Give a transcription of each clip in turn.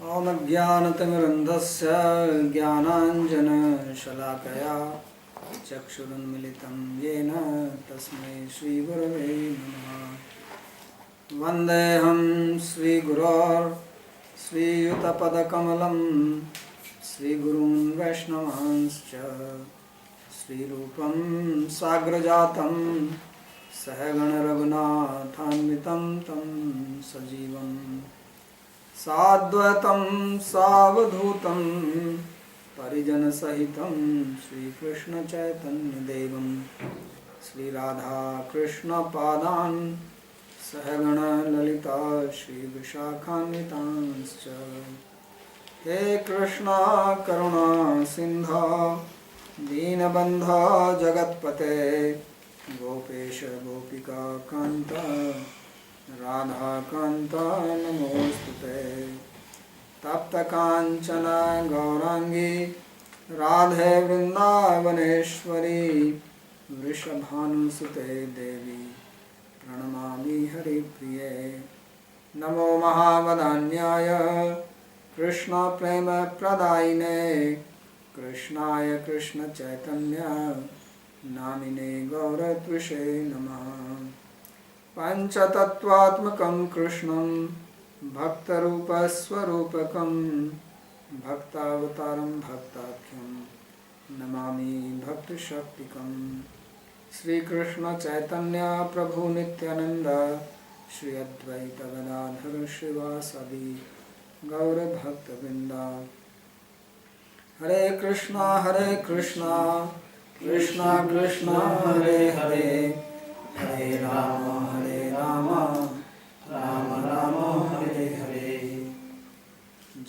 ओम अज्ञानतिमिरन्धस्य ज्ञानाञ्जनशलाकया चक्षुरुन्मिलितं येन तस्मै श्रीगुरवे नमः। वन्देऽहं श्रीयुतपदकमलं श्रीगुरून् वैष्णवांश्च श्रीरूपं साग्रजातं सहगणरघुनाथान्वितं तं सजीवम् साद्वैतं सावधूतं परिजनसहितं श्रीकृष्णचैतन्यदेवं श्रीराधाकृष्णपादान् सहगण ललिता श्रीविशाखान्वितांश्च। हे कृष्णा करुणा सिन्धो दीनबन्धो जगत्पते गोपेश गोपिका कान्त राधाकान्त नमोस्तुते। तप्तकाञ्चन गौरांगी राधे वृन्दावनेश्वरी वृषभानुसुते देवी प्रणमामि हरिप्रिये। नमो महावदान्याय कृष्णप्रेमप्रदायिने कृष्णाय कृष्णचैतन्य नामिने गौरत्विषे नमः। पंचतत्वात्मकं कृष्णं भक्तरूपस्वरूपकं भक्तावतारं भक्ताख्यं नमामि भक्तशक्तिकं। श्रीकृष्ण चैतन्य प्रभु नित्यानंद श्री अद्वैत गदाधर श्रीवासदि गौरभक्तवृंद। हरे कृष्णा कृष्णा कृष्णा हरे हरे हरे राम राम राम हरे हरे।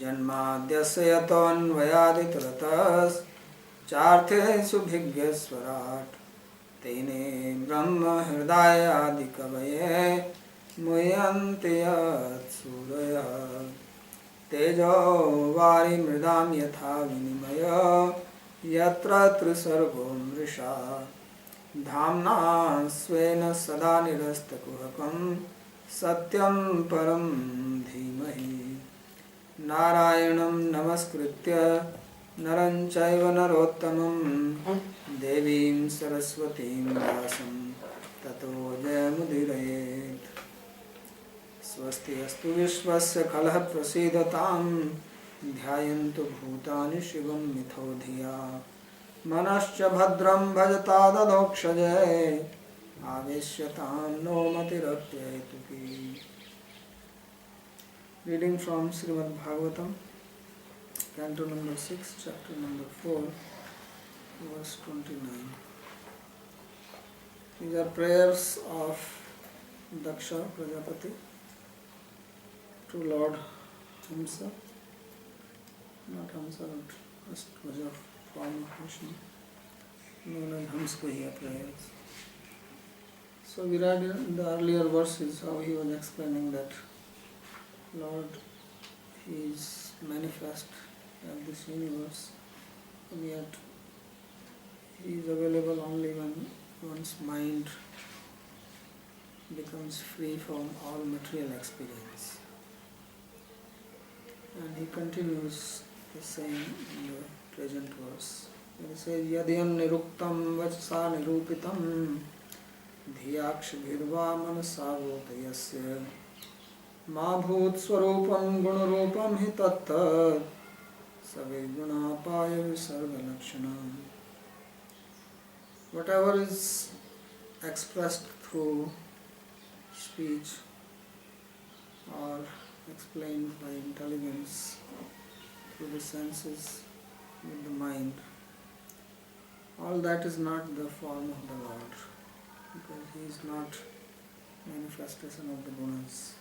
जन्माद्यस्य यतोऽन्वयादितरतश्चार्थेषुभिज्ञस्वराट् तेने ब्रह्म हृदय आदिकवये मुह्यन्ति यत्सूरयः। तेजो वारिमृदां यथा विनिमय यत्र त्रिसर्गो मृषा धाम्ना स्वेन सदा निरस्तकुहकं सत्यं परं धीमहि। नारायणं नमस्कृत्य नरं चैव नरोत्तमं देवीं सरस्वतीं व्यासं ततो जयमुदीरयेत्। स्वस्ति अस्तु विश्वस्य खलः प्रसीदतां ध्यायन्तु भूतानि शिवं मिथो धिया मनश्च भद्रं भजता दधोक्षजय आवेश्यतां no मतिरप्येतुकी। Reading from Srimad Bhagavatam, Canto number 6, chapter number 4, verse 29. These are prayers of Daksha Prajapati to Lord Hamsa, not Hamsa, but Ashtvajra form of Krishna, known as Hamskahya prayers. So we read in the earlier verses how he was explaining that Lord, he is manifest in this universe, and yet he is available only when one's mind becomes free from all material experience. And he continues the same in the present verse. He says, Yadyan niruktam vachsa nirupitam dhiyakshbhirva manasavotayasya ma bhut swarupam gunarupam hi tattat savirgunapaya visargalakshanam. Whatever is expressed through speech or explained by intelligence through the senses with the mind, all that is not the form of the Lord, because he is not manifestation of the gunas.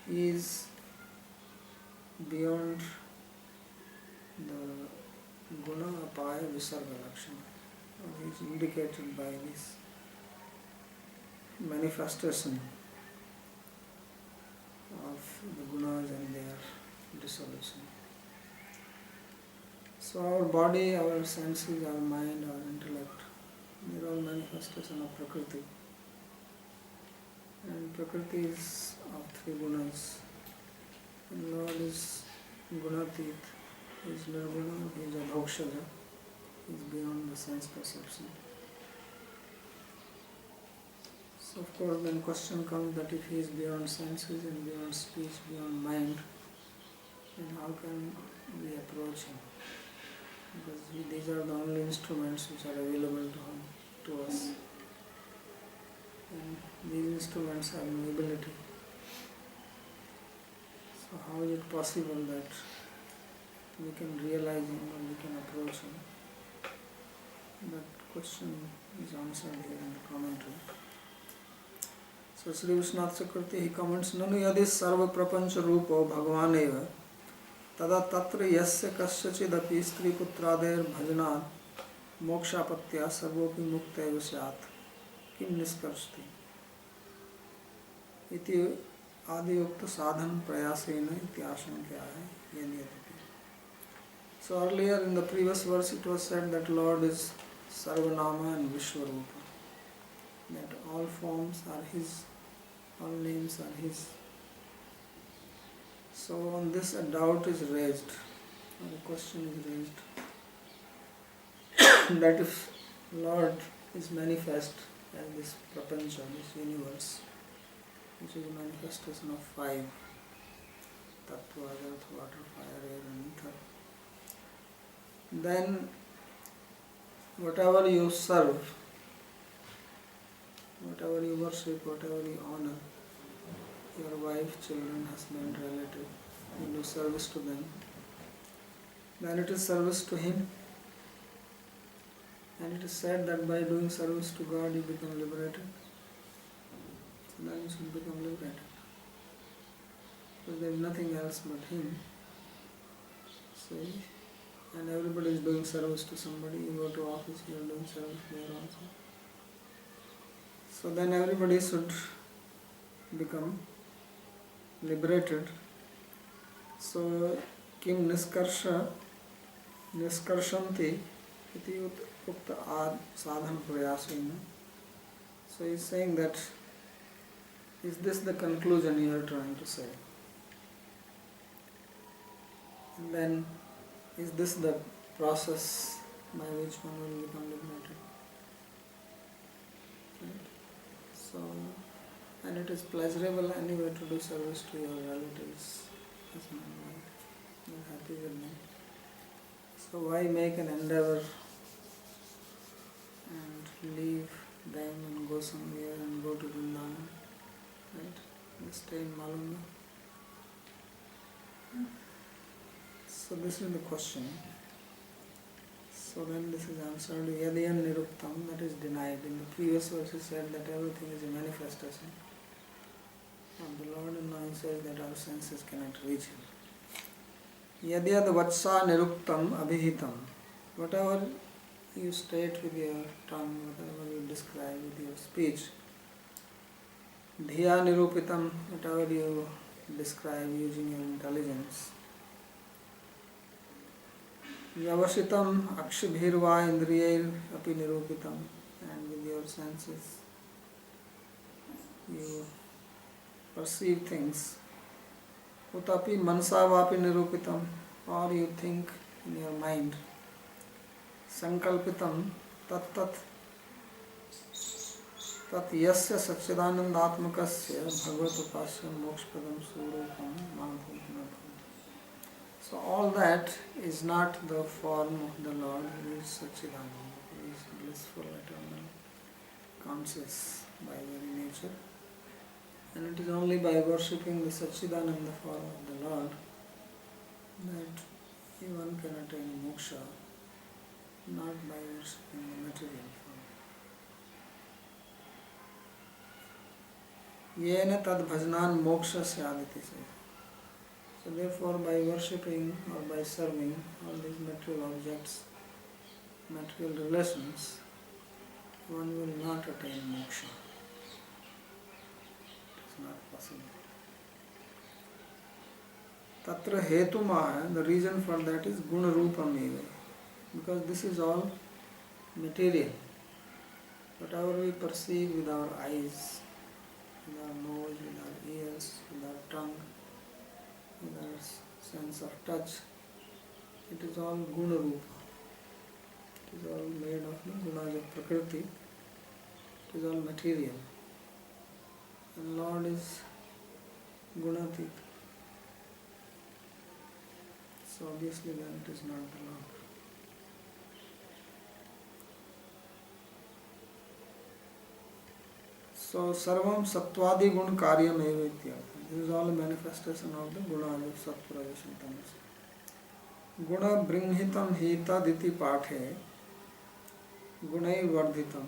He is beyond the guna apaya visarga lakshana. He is indicated by this manifestation of the gunas and their dissolution. So our body, our senses, our mind, our intellect, they are all manifestation of Prakriti. And Prakriti is of three gunas, And Lord is Gunatit, He is Nirguna, He is Adhokshaja, He is beyond the sense perception. So of course then question comes that if He is beyond senses and beyond speech, beyond mind, then how can we approach Him? Because these are the only instruments which are available to us. And these instruments have no ability. So how is it possible that we can realize Him or we can approach Him? That question is answered here in the commentary. So Sri Vishnath Chakravarti, he comments, Nanu yadi sarva prapancha rupo bhagavaneva tada tatra yasya kasyachidapi stri putrader bhajanat mokshapatya sarvopi muktaiva syat kim niskarshti iti adiyukta sadhan prayasena iti ashankya hai yadiyati. So earlier in the previous verse it was said that Lord is Sarvanama and Vishwarupa, that all forms are His, all names are His. So on this a doubt is raised, or a question is raised, that if Lord is manifest as this prapancha, this universe, which is a manifestation of five tattvas, earth, water, fire, air and ether, then whatever you serve, whatever you worship, whatever you honor, your wife, children, husband, relative, you do service to them, then it is service to Him. And it is said that by doing service to God you become liberated. So then you should become liberated. Because there is nothing else but Him. See? And everybody is doing service to somebody. You go to office, you are doing service there also. So then everybody should become liberated. So kim niskarshanti iti ukta ad sadhan prayasena. So he is saying that, is this the conclusion you are trying to say? And then, is this the process by which one will become liberated? Right? So, and it is pleasurable anyway to do service to your relatives, husband and wife. You are happy with them. So why make an endeavor and leave them and go somewhere and go to Vrindavan? Right? And stay in Malunga. So this is the question. So then this is answered, Yadiyan Niruptam, that is denied. In the previous verse he said that everything is a manifestation of the Lord, and now he says that our senses cannot reach Him. Yadyad vatsa niruptam abhihitam. Whatever you state with your tongue, whatever you describe with your speech, dhiya nirupitam, whatever you describe using your intelligence, Yavashitam akshibhirva indriyair api nirupitam, and with your senses you perceive things. Utapi mansavapi nirupitam, or you think in your mind. Sankalpitam tat tat yasya satchidanandatmakasya bhagavatupasya mokshpadam surupam mahabhutanabhu. So all that is not the form of the Lord, who is Satchidananda, who is blissful, eternal, conscious by very nature. And it is only by worshipping the Satchidananda form of the Lord that one can attain moksha, not by worshipping the material form. Yena tad bhajanan moksha syaditi says. So therefore by worshipping or by serving all these material objects, material relations, one will not attain moksha. It is not possible. Tatra hetuma, the reason for that is guna rupam eva. Because this is all material. Whatever we perceive with our eyes, with our nose, with our ears, with our tongue, with our sense of touch, it is all guna rupa. It is all made of the gunas of prakriti. It is all material. And Lord is gunatit. So obviously then it is not the Lord. So sarvam sattvadi gun karyam eva ityartha. This is all a manifestation of the gunas of sattva, rajas and tamas. Guna bringhitam hita diti pathe gunai vardhitam.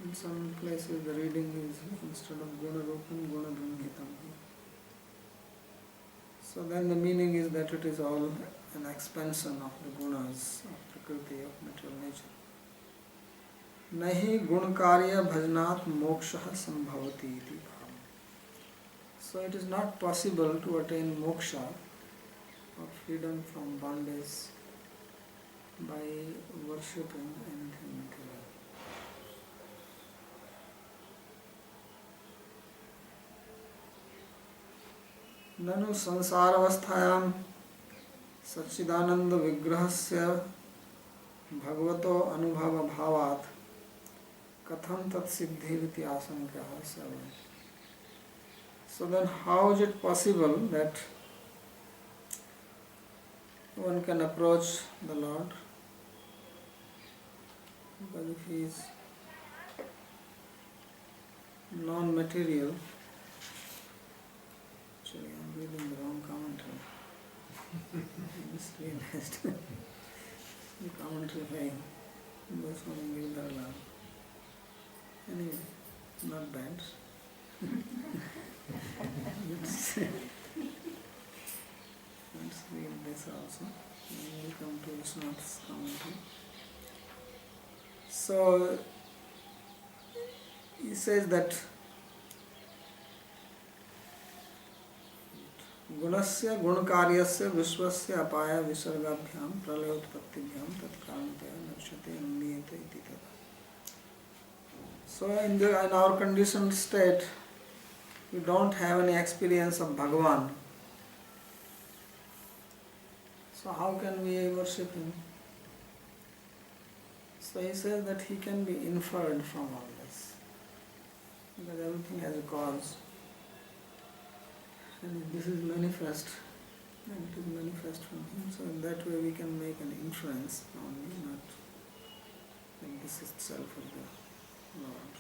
In some places the reading is instead of guna rupam, guna bringhitam. So then the meaning is that it is all an expansion of the gunas of prakriti, of material nature. Nahi gunkarya bhajanat moksha sambhavati iti bhava. So it is not possible to attain moksha or freedom from bondage by worshipping anything material. ननु संसारावस्थायां सच्चिदानंद विग्रहस्य भगवतो अनुभव भावात् कथं तत्सिद्धिरिति आशंकः स्यात्. So then how is it possible that one can approach the Lord? Because if he is non-material, actually I am reading the wrong commentary. I just realized the commentary by Swami Giridharala. Anyway, not bad. Let's read this also. Then we'll come to Srimad's commentary. So he says that गुणस्य गुणकार्यस्य विश्वस्य अपाय विसर्गाभ्याम प्रलयोत्पत्तिभ्याम तत्कारणतया लक्ष्यते अन्येते इति तथा. So in our conditioned state, we don't have any experience of Bhagavan. So how can we worship him? So he says that he can be inferred from all this, because everything has a cause. And this is manifest, and it is manifest from him. So in that way we can make an inference only, not like this itself of the Lord.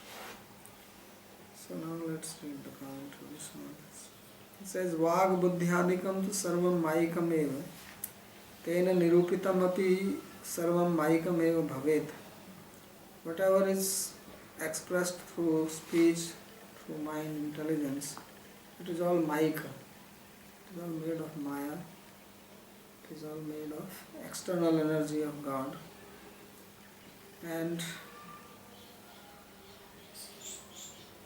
So now let's read the commentary. It says, Vag buddhyadikam tu sarvam mayikam eva tena nirupitam api sarvam mayikam eva bhavet. Whatever is expressed through speech, through mind, intelligence, it is all mayika. It is all made of maya. It is all made of external energy of God. And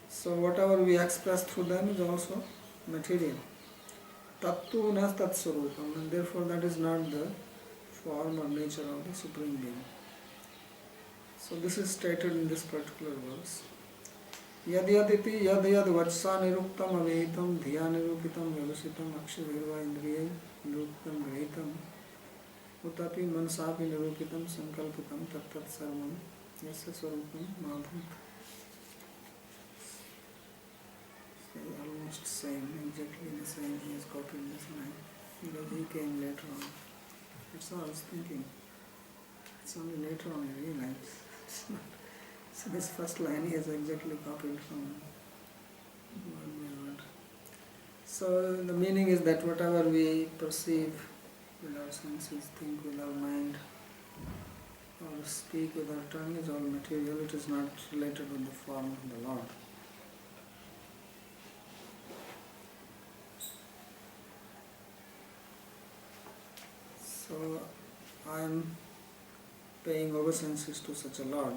so whatever we express through them is also material. Tattu na tat swarupam, and therefore that is not the form or nature of the Supreme Being. So this is stated in this particular verse. यद यदिति यद यद वत्सा निरुक्तम अवेहितम धिया निरूपितम व्यवसितम अक्षरैर्वा इंद्रियै निरूपितम गृहीतम उतपि मनसापि निरूपितम संकल्पितम तत्तत् सर्वं यस्य स्वरूपं माभूत. Almost same, exactly the same. He has copied this line because he came later on. That's all I was thinking. It's only later on I realized. So this first line he has exactly copied from word by word. So the meaning is that whatever we perceive with our senses, think with our mind, or speak with our tongue is all material. It is not related with the form of the Lord. So I am paying obeisances to such a Lord.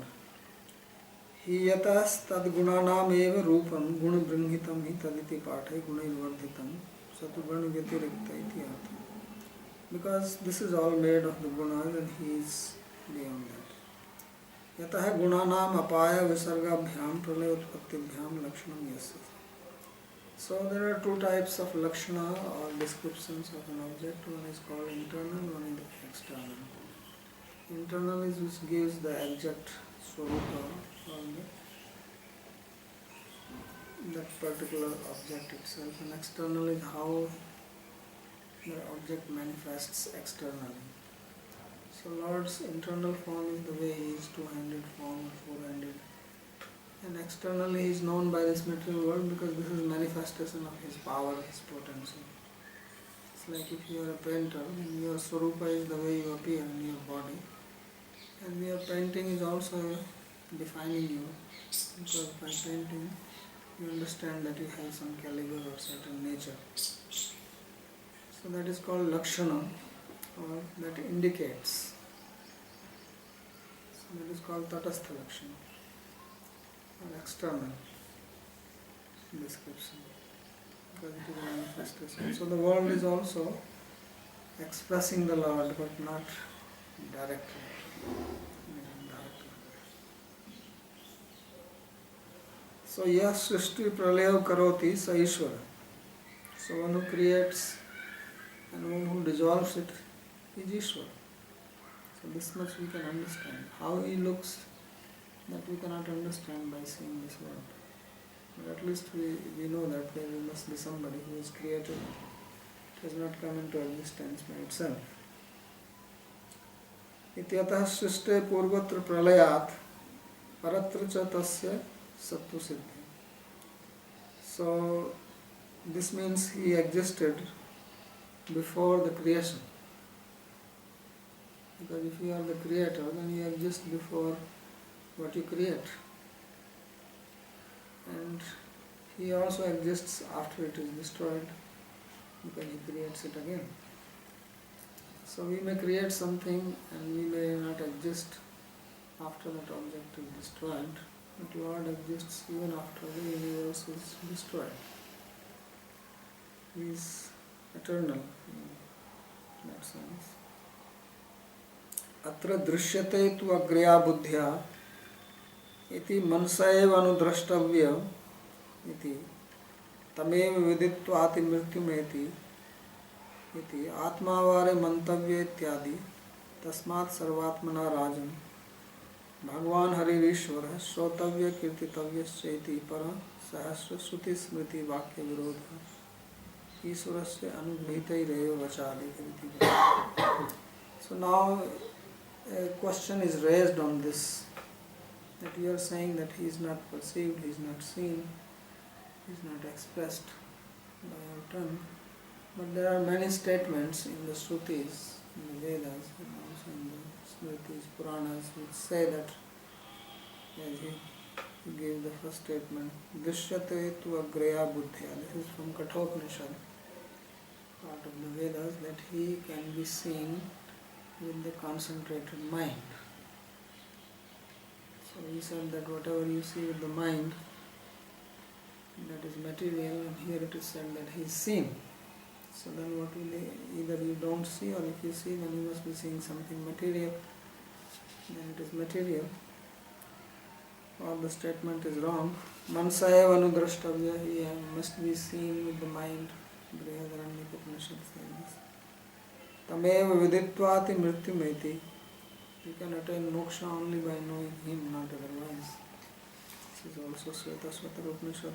Hi yatas tad gunanam eva rupam guna bringhitam hi taditi pathai gunairvardhitam satuguna vyatirikta iti artha. Because this is all made of the gunas and he is beyond that. Yatah gunanam apaya visargabhyam pralayotpattibhyam lakshanam yasya. So there are two types of lakshana or descriptions of an object. One is called internal, one is external. Internal is which gives the exact swarupa of that particular object itself, and external is how the object manifests externally. So Lord's internal form is the way He is two-handed form or four-handed, and externally He is known by this material world because this is manifestation of His power, His potency. It's like if you are a painter, and your swarupa is the way you appear in your body, and your painting is also defining you, because by painting you understand that you have some caliber or certain nature. So that is called lakshana, or that indicates. So that is called tatastha lakshana, or external description, because it is a manifestation. So the world is also expressing the Lord, but not directly. So yah srishti pralayo karoti sa Ishvara. So one who creates and one who dissolves it is Ishvara. So this much we can understand. How He looks, that we cannot understand by seeing this world. But at least we know that there must be somebody who is created. It has not come into existence by itself. Ityatah srishte purvatra pralayat paratra cha tasya sattva siddhi. So this means He existed before the creation. Because if you are the creator, then you exist before what you create. And He also exists after it is destroyed, because He creates it again. So we may create something and we may not exist after that object is destroyed, but Lord exists even after the universe is destroyed. He is eternal in that sense. Atra drishyate tu agriya buddhya iti mansa eva anudrashtavya iti tamev viditvati mrityumeti iti atmavare mantavya ityadi tasmat sarvatmana rajan Bhagavan Haririshvara Shrotavya Kirtitavyascheti Para Sahasra Shruti Smriti Vakya Virodha Ishwarasya Anubhitai Reyo Vachadi. So now a question is raised on this, that you are saying that He is not perceived, He is not seen, He is not expressed by our tongue. But there are many statements in the Shrutis, in the Vedas, and also in the Smritis, Puranas, which say that, as he gave the first statement, Drishyate tu agreya buddhya. This is from Kathopanishad, part of the Vedas, that He can be seen with the concentrated mind. So he said that whatever you see with the mind, that is material, and here it is said that He is seen. So then what will either you don't see, or if you see, then you must be seeing something material, then it is material. Or the statement is wrong. Mansa eva anudrashtavya, He must be seen with the mind. Brihadaranyaka Upanishad says this. Tameva viditvati mrityumeti. You can attain moksha only by knowing Him, not otherwise. This is also Svetasvatara Upanishad.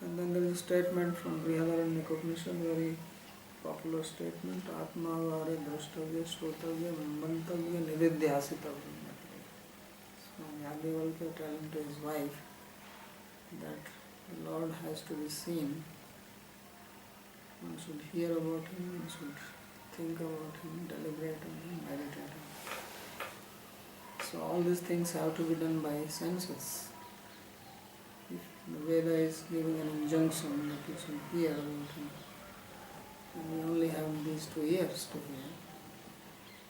And then there is a statement from Brihadaranyaka Upanishad, very popular statement, Atma vare drashtavya shrotavya mantavya nividhyasitavya. So Yagyavalkya telling to his wife that the Lord has to be seen. One should hear about Him, one should think about Him, deliberate on Him, meditate on Him. So all these things have to be done by senses. The Veda is giving an injunction that you should hear about Him. And we only have these 2 ears to hear.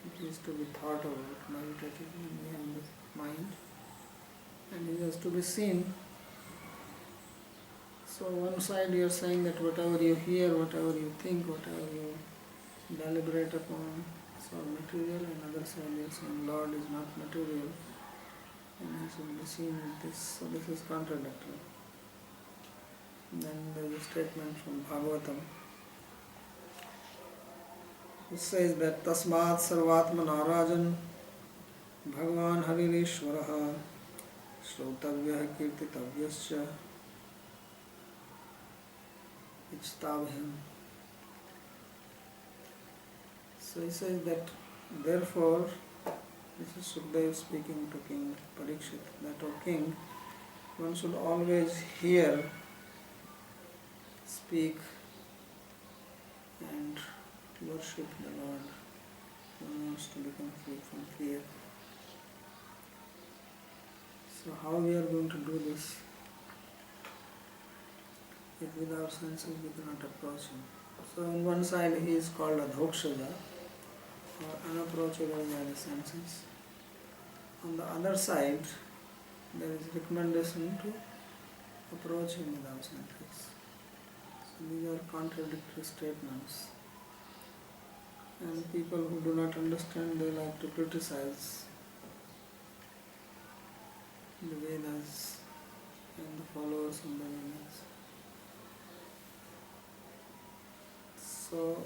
It is to be thought about, meditated, and we have the mind. And He has to be seen. So one side you are saying that whatever you hear, whatever you think, whatever you deliberate upon is all material, and other side you are saying Lord is not material and He should be seen with this. So this is contradictory. Then there is a statement from Bhagavatam which says that Tasmat Sarvatmana Rajan Bhagavan Haririshwaraha Shrotavyah Kirtitavyascha Ichtabhyam. So he says that therefore, this is Sukdev speaking to King Parikshit, that O King, one should always hear, speak and worship the Lord. One wants to become free from fear. So how we are going to do this? If with our senses we cannot approach him. So on one side he is called a Dhokshaja, or unapproachable by the senses. On the other side, there is recommendation to approach him with our senses. So these are contradictory statements. And people who do not understand, they like to criticize the Vedas and the followers of the Vedas. So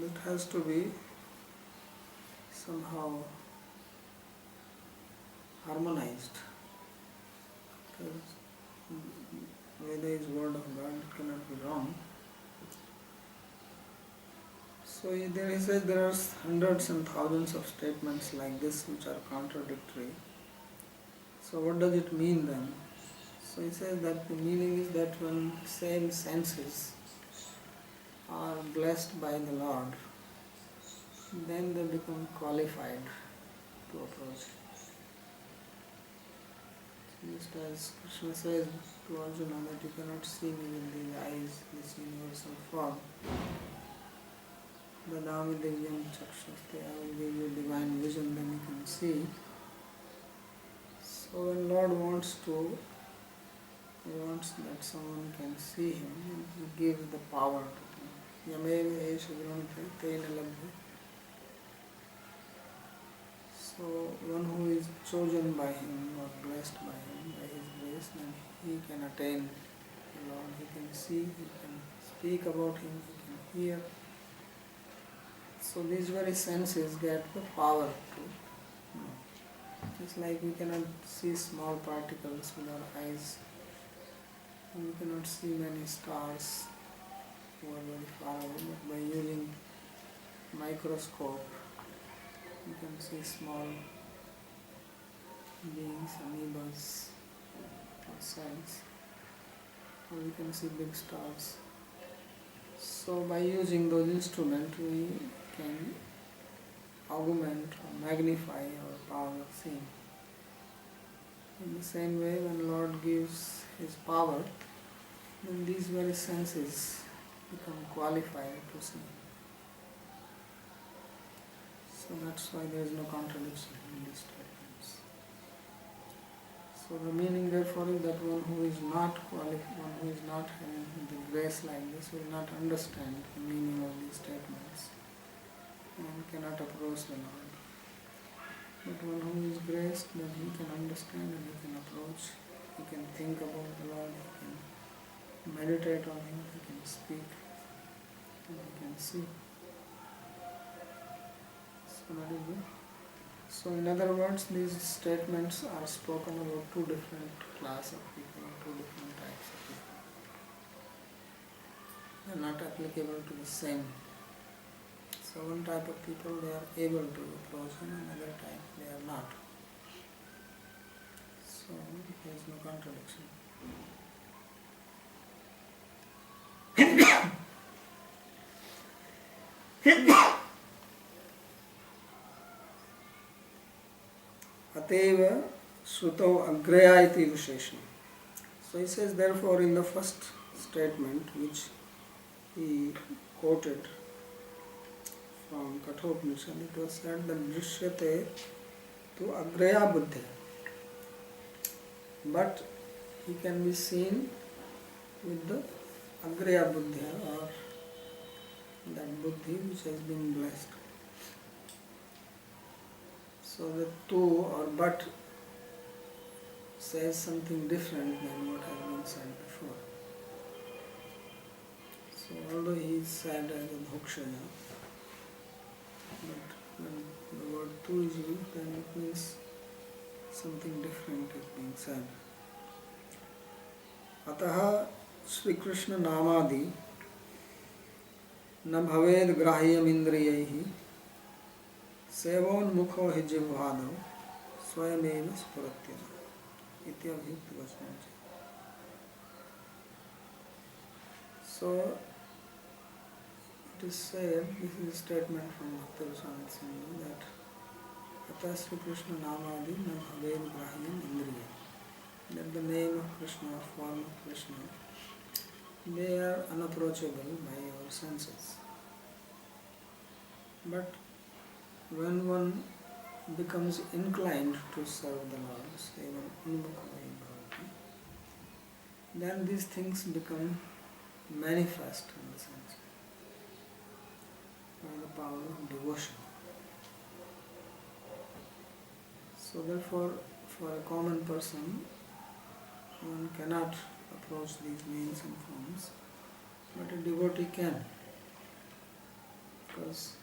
it has to be somehow harmonized, because Veda is word of God, it cannot be wrong. So there he says there are hundreds and thousands of statements like this which are contradictory. So what does it mean then? So he says that the meaning is that when same senses are blessed by the Lord, then they become qualified to approach. Just as Krishna says to Arjuna that you cannot see me with these eyes, this universal form. Dadami Divyam Chakshaste, I will give you divine vision, then you can see. So when Lord wants that someone can see him, he gives the power to him. Yamev esha granate tena labdhe. So one who is chosen by him or blessed by him, by his grace, then he can attain the Lord. He can see, he can speak about him, he can hear. So these very senses get the power to know. Just like we cannot see small particles with our eyes, and we cannot see many stars who are very far away, but by using microscope you can see small beings, amoebas or cells, or we can see big stars. So by using those instruments we can augment or magnify our power of seeing. In the same way, when Lord gives his power, then these very senses become qualified to see. So that's why there is no contradiction in these statements. So the meaning therefore is that one who is not qualified, one who is not having the grace like this will not understand the meaning of these statements and cannot approach the Lord. But one who is graced, then he can understand and he can approach, he can think about the Lord, he can meditate on him, he can speak, and he can see. So that is good. So in other words, these statements are spoken about two different classes of people, two different types of people. They are not applicable to the same. So one type of people, they are able to approach him, another type they are not. So there is no contradiction. Ateva Sruto Agraya iti Visheshana. So he says, therefore, in the first statement which he quoted from Kathopanishad, it was said that Drishyate to Agraya Buddhi. But he can be seen with the Agraya Buddhi, or that Buddhi which has been blessed. So the tu or but says something different than what has been said before. So although he is said as a bhokshaya, but when the word tu is used, then it means something different is being said. Ataha Sri Krishna namadi न भवेद ग्राह्यम इंद्रियैहि सेवोन्मुखो हि जिह्वादौ स्वयमेव स्फुरत्यः इति अभियुक्त वचनं. So it is said, this is a statement from Bhakti Rasamrita Sindhu, that Atha Sri Krishna namadi na bhaved grahyam indriya, that the name of Krishna, form of Krishna, they are unapproachable by our senses. But when one becomes inclined to serve the Lord, then these things become manifest in the sense by the power of devotion. So therefore, for a common person, one cannot approach these names and forms, but a devotee can, because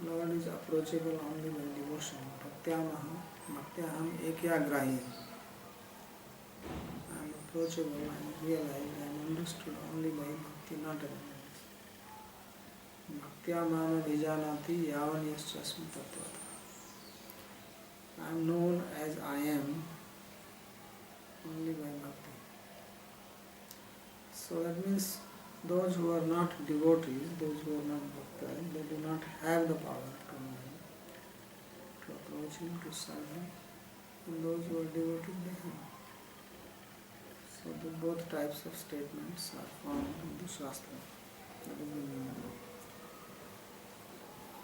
Lord is approachable only by devotion. Bhaktyaham ekyagrahi. I am approachable, I am realized, I am understood only by bhakti, not otherwise. Bhaktya mama vijanati yavan yaschasmi tattvata. I am known as I am only by bhakti. So that means those who are not devotees, those who are not bhaktas, they do not have the power to know him, to approach him, to serve him. And those who are devotees, they have. So the both types of statements are found in the Shastra. That is the meaning.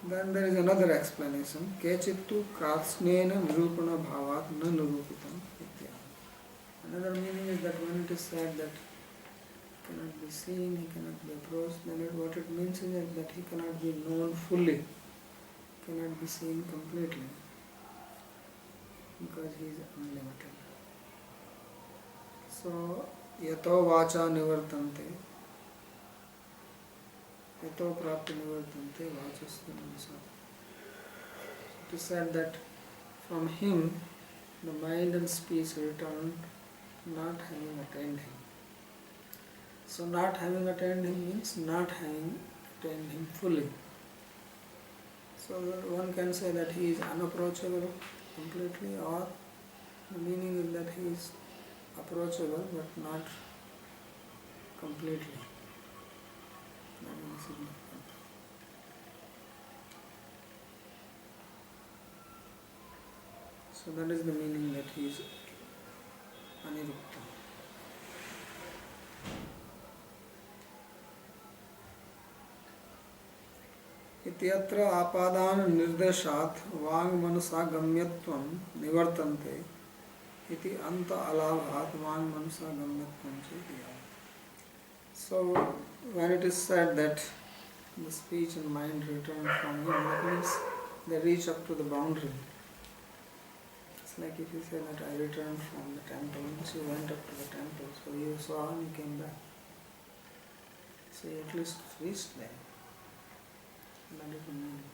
Then there is another explanation. Kechittu katsnena nirupana bhavat na nirupitam ityah. Another meaning is that when it is said that he cannot be seen, he cannot be approached, then what it means is that he cannot be known fully, cannot be seen completely, because he is unlimited. So, yato vacha nivartante, yato prapti nivartante, vachasya manasat. It is said that from him the mind and speech return, not having attained him. So not having attained him means not having attained him fully. So one can say that he is unapproachable completely, or the meaning is that he is approachable but not completely. That is significant. So that is the meaning, that he is anirukta. इत्यत्र आपादान निर्देशात् वांग मनसा गम्यत्वं निवर्तन्ते इति अंत अलाभात् वांग मनसा गम्यत्वं च दिया. So when it is said that the speech and mind return from him, that means they reach up to the boundary. It's like if you say that I returned from the temple, means you went up to the temple, so you saw and you came back. So you at least reached there. That is the meaning.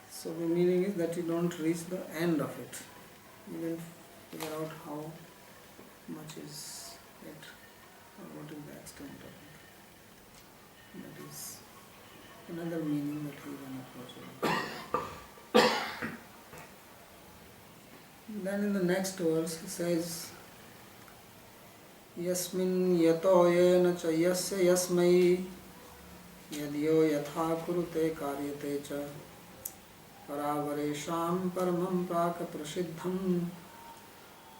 So the meaning is that you don't reach the end of it. You didn't figure out how much is it, or what is the extent of it. That is another meaning that we can approach. Then in the next verse he says, Yasmin yato yena cha yasya yasmai यदियो यथा कुरुते कार्यते च परावरेषां परमं प्राक प्रसिद्धं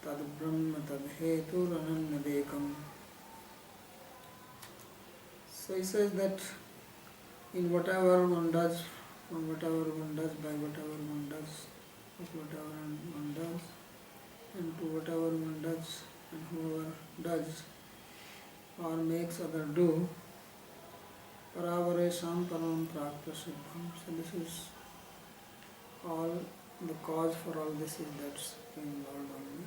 तद् ब्रह्म तद् हेतुरनन्यदेकम्. So he says that in whatever one does, from whatever one does, by whatever one does, of whatever one does, and to whatever one does, and whoever does or makes other do, Paravaresham paramam prakrasiddham. So this is all, the cause for all this is that Supreme Lord only,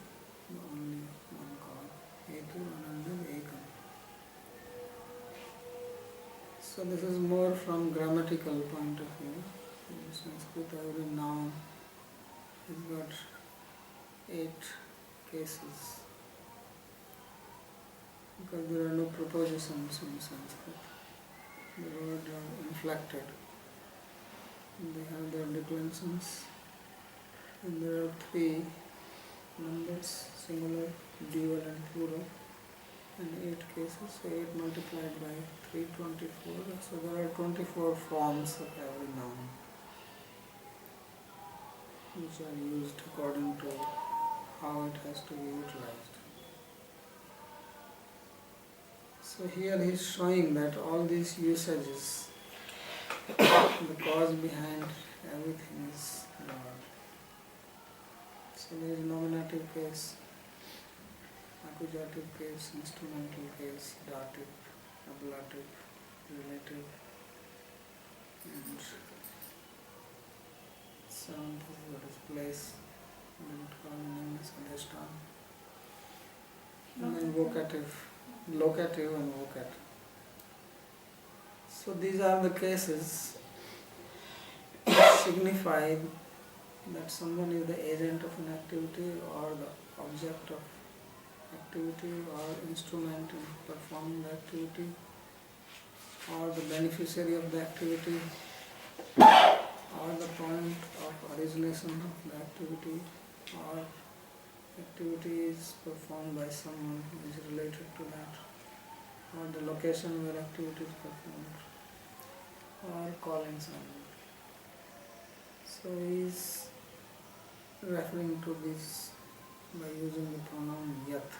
the only one cause. Hetu ananda ekam. So this is more from grammatical point of view. In Sanskrit, every noun has got 8 cases because there are no prepositions in Sanskrit. The words are inflected. They have their declensions, and there are 3 numbers, singular, dual and plural, and 8 cases, so 8 multiplied by 324, so there are 24 forms of every noun which are used according to how it has to be utilized. So here he is showing that all these usages, the cause behind everything is Lord. So there is nominative case, accusative case, instrumental case, dative, ablative, relative, and seventh is what is place, and then vocative, locative and vocative. So these are the cases which signify that someone is the agent of an activity or the object of activity or instrument in performing the activity or the beneficiary of the activity or the point of origination of the activity or activity is performed by someone who is related to that or the location where activity is performed or calling someone. So he is referring to this by using the pronoun yat.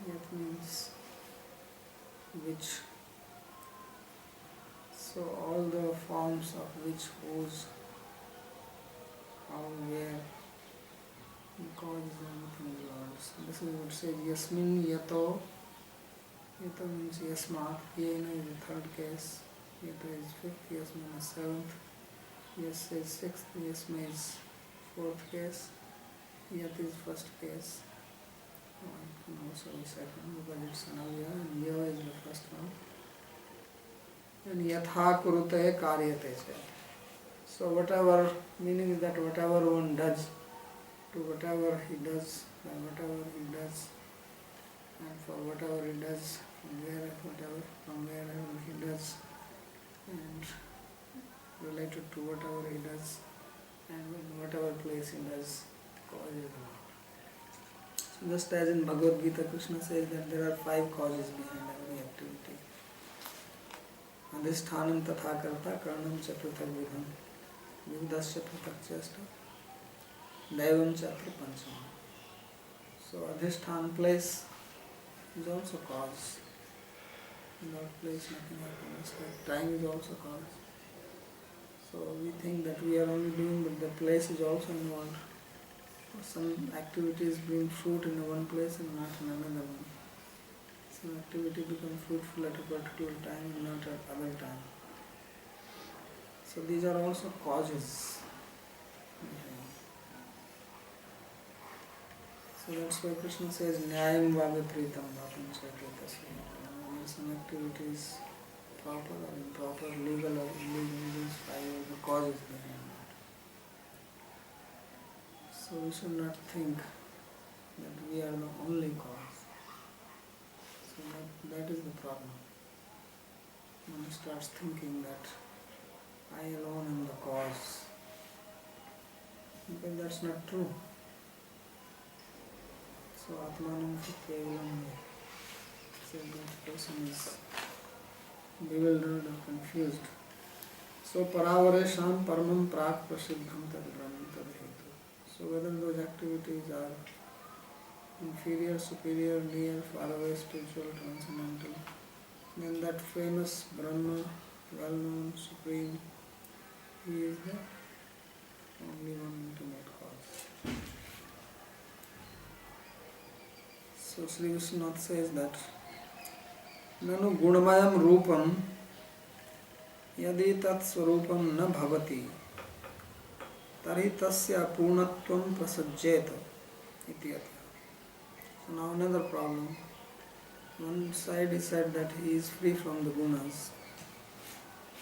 Yat means which. So all the forms of which, whose, how, where, cause is anything Lord. So this is what says yasmin yato. Yato means yasmat. Yena is the third case. Yato is fifth. Yasmin is seventh. Yes is sixth. Yasma is fourth case. Yat is first case. It can also be second because it's an avya, and ya is the first one. And yatha kurute karyate. So whatever, meaning is that whatever one does, to whatever he does, by whatever he does, and for whatever he does, from wherever he does, and related to whatever he does, and in whatever place he does, cause is Lord. So just as in Bhagavad Gita, Krishna says that there are 5 causes behind every activity. Adhisthanam tatha karta karanam cha prithak vidham vividasya prithak chesta daivam cha pancham. So adhisthan, place, is also cause. Without place nothing happens. Time is also cause. So we think that we are only doing, but the place is also involved. Some activity is being fruit in one place and not in another one. Some activity becomes fruitful at a particular time and not at other time. So these are also causes. So that's why Krishna says Nyayam Vagapritam Bhapam Chaitya. Some activity is proper or improper, legal or illegal, these 5 are the causes behind that. So we should not think that we are the only cause. So that is the problem. One starts thinking that I alone am the cause. But that's not true. So Atmanam Kevalam said that person is bewildered or confused. So Paravaresham Paramam Prak Prasiddham Tad Brahman Tad Hetu. So whether those activities are inferior, superior, near, far away, spiritual, transcendental, then that famous Brahma, well-known, supreme, he is the only one ultimate cause. So Sri Vishwanath says that Nanu Gunamayam Rupam Yadi Tat Swarupam Na Bhavati Tari Tasya Purnatvam Prasajjeta Ityatya. So now another problem. One side he said that he is free from the gunas,